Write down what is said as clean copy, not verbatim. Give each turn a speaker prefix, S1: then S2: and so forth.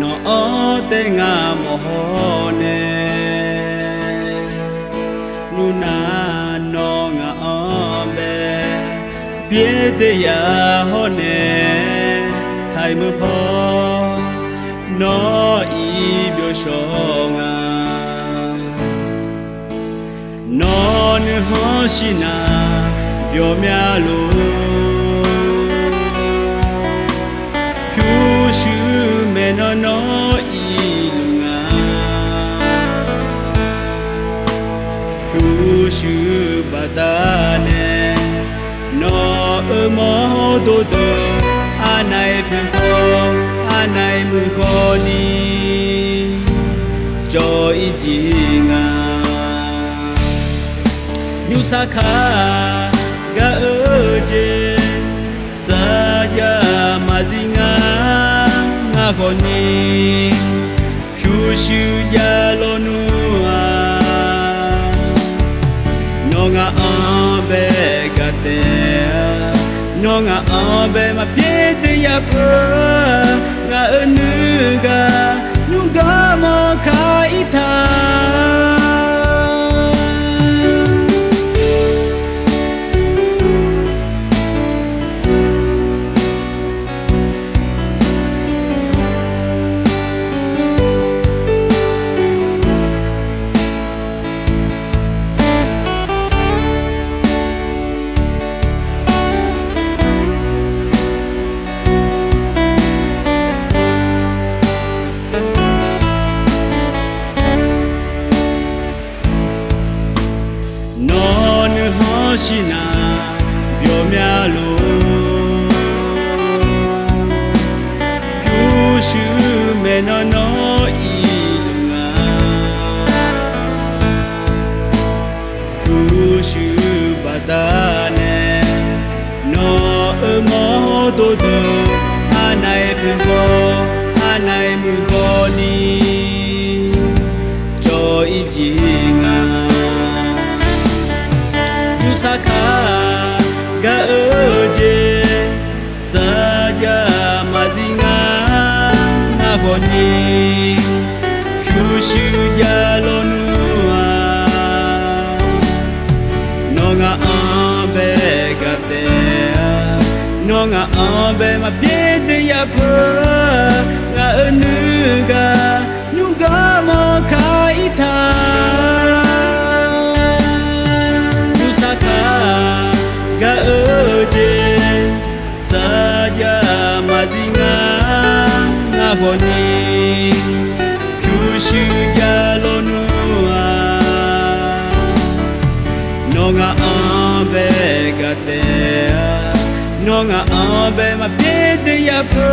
S1: no te nga mohone luna no nga ombe bie je ya hone thai mu pho no I bio shonga no nu ho shina bio mya lo no ilunga kushu badane no mo do do anai pho anai mu khoni joy jinga nyu sakha ga je sa ya mazinga Honi Kyushu yalo nua Nonga ambe gate Nonga ambe ma piete ya po Nga nuga Nuga mo kaita Shina bio mya lo Kyushu me no ilunga Kyushu badane no mo do do anai pho anai mu khoni joy jinga Sakha ga je sa ya mazinga na khoni kyushu ya lo nuwa no nga ambe ga te no nga ambe ma pie je ya pho nga nu ga mo khai tha ga je sa ya mazinga na khoni kyushu ya lo nuwa no nga ambe ga te no nga ambe ma pie je ya pho